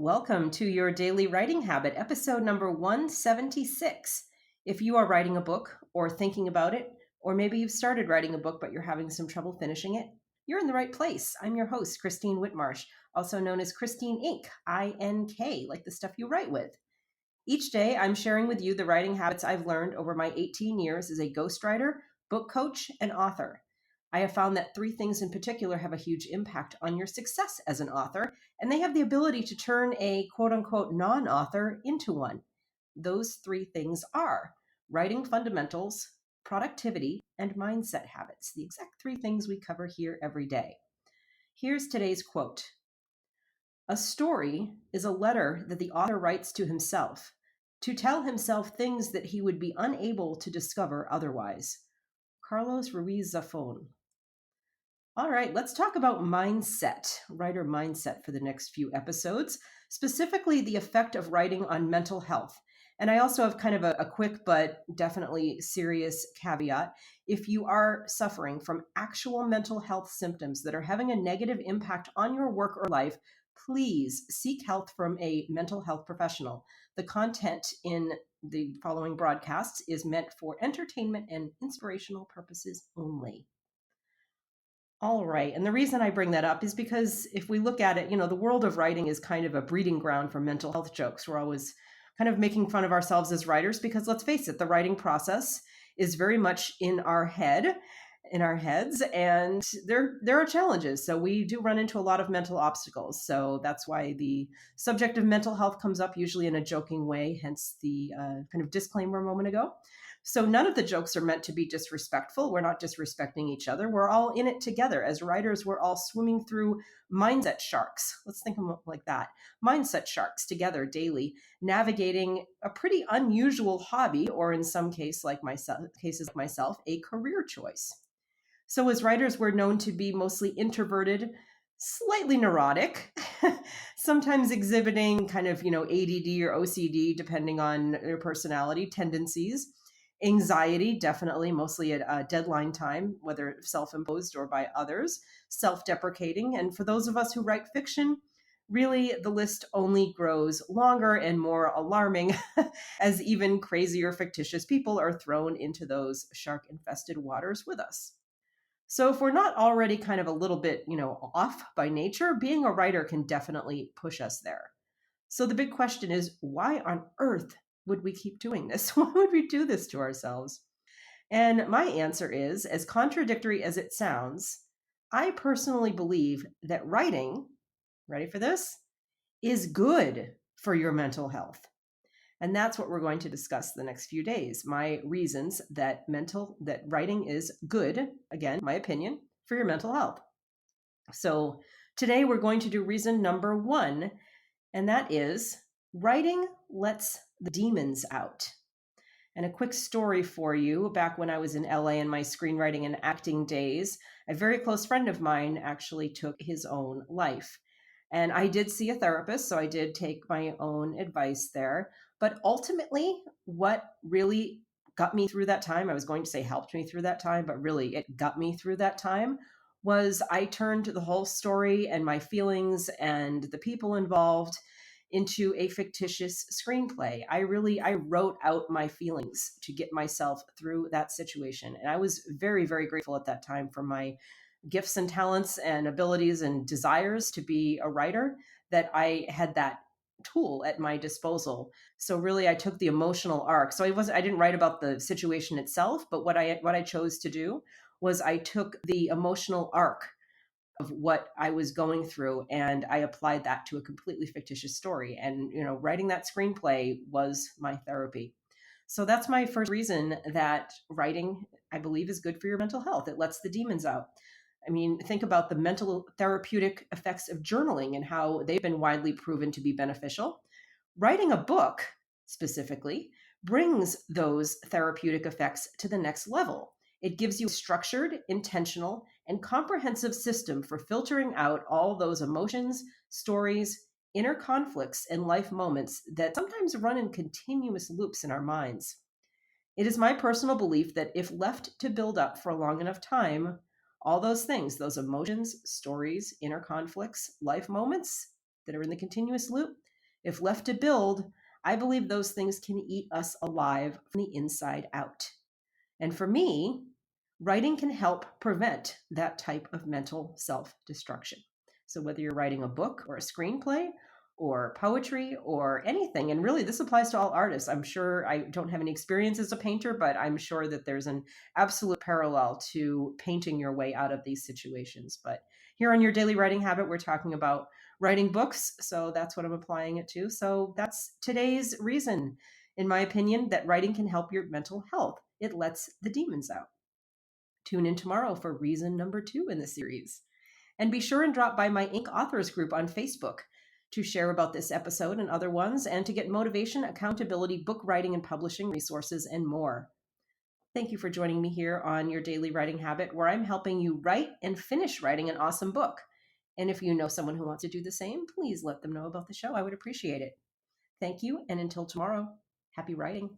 Welcome to your daily writing habit, episode number 176. If you are writing a book or thinking about it, or maybe you've started writing a book but you're having some trouble finishing it, you're in the right place. I'm your host, Christine Whitmarsh, also known as Christine Ink, I-N-K, like the stuff you write with. Each day, I'm sharing with you the writing habits I've learned over my 18 years as a ghostwriter, book coach, and author. I have found that three things in particular have a huge impact on your success as an author, and they have the ability to turn a quote unquote non author into one. Those three things are writing fundamentals, productivity, and mindset habits, the exact three things we cover here every day. Here's today's quote. A story is a letter that the author writes to himself to tell himself things that he would be unable to discover otherwise. Carlos Ruiz Zafón. All right, let's talk about mindset, writer mindset for the next few episodes, specifically the effect of writing on mental health. And I also have kind of a quick but definitely serious caveat. If you are suffering from actual mental health symptoms that are having a negative impact on your work or life, please seek help from a mental health professional. The content in the following broadcasts is meant for entertainment and inspirational purposes only. All right. And the reason I bring that up is because if we look at it, the world of writing is kind of a breeding ground for mental health jokes. We're always kind of making fun of ourselves as writers because let's face it, the writing process is very much in our heads, and there are challenges. So we do run into a lot of mental obstacles. So that's why the subject of mental health comes up usually in a joking way, hence the kind of disclaimer a moment ago. So none of the jokes are meant to be disrespectful. We're not disrespecting each other. We're all in it together. As writers, we're all swimming through mindset sharks. Let's think of it like that. Mindset sharks together daily, navigating a pretty unusual hobby, or in some cases like myself, a career choice. So as writers, we're known to be mostly introverted, slightly neurotic, sometimes exhibiting kind of, ADD or OCD, depending on your personality tendencies. Anxiety, definitely, mostly at deadline time, whether self-imposed or by others, self-deprecating. And for those of us who write fiction, really the list only grows longer and more alarming as even crazier fictitious people are thrown into those shark-infested waters with us. So if we're not already kind of a little bit, off by nature, being a writer can definitely push us there. So the big question is, why on earth would we keep doing this? Why would we do this to ourselves? And my answer is, as contradictory as it sounds, I personally believe that writing, ready for this, is good for your mental health. And that's what we're going to discuss the next few days. My reasons that writing is good, again, my opinion, for your mental health. So today we're going to do reason number 1, and that is writing lets the demons out. And a quick story for you. Back when I was in LA in my screenwriting and acting days, a very close friend of mine actually took his own life. And I did see a therapist, so I did take my own advice there. But ultimately, what really got me through that time, I was going to say helped me through that time, but really it got me through that time, was I turned the whole story and my feelings and the people involved into a fictitious screenplay. I wrote out my feelings to get myself through that situation. And I was very, very grateful at that time for my gifts and talents and abilities and desires to be a writer, that I had that tool at my disposal. So really I took the emotional arc. So I didn't write about the situation itself, but what I chose to do was I took the emotional arc of what I was going through and I applied that to a completely fictitious story. And, writing that screenplay was my therapy. So that's my first reason that writing, I believe, is good for your mental health. It lets the demons out. I mean, think about the mental therapeutic effects of journaling and how they've been widely proven to be beneficial. Writing a book, specifically, brings those therapeutic effects to the next level. It gives you a structured, intentional, and comprehensive system for filtering out all those emotions, stories, inner conflicts, and life moments that sometimes run in continuous loops in our minds. It is my personal belief that if left to build up for a long enough time, all those things, those emotions, stories, inner conflicts, life moments that are in the continuous loop, If left to build, I believe those things can eat us alive from the inside out. And for me, writing can help prevent that type of mental self destruction. So, whether you're writing a book or a screenplay or poetry or anything, and really this applies to all artists. I'm sure I don't have any experience as a painter, but I'm sure that there's an absolute parallel to painting your way out of these situations. But here on Your Daily Writing Habit, we're talking about writing books. So, that's what I'm applying it to. So, that's today's reason, in my opinion, that writing can help your mental health. It lets the demons out. Tune in tomorrow for reason number 2 in the series. And be sure and drop by my Ink Authors group on Facebook to share about this episode and other ones, and to get motivation, accountability, book writing and publishing resources, and more. Thank you for joining me here on Your Daily Writing Habit, where I'm helping you write and finish writing an awesome book. And if you know someone who wants to do the same, please let them know about the show. I would appreciate it. Thank you, and until tomorrow, happy writing.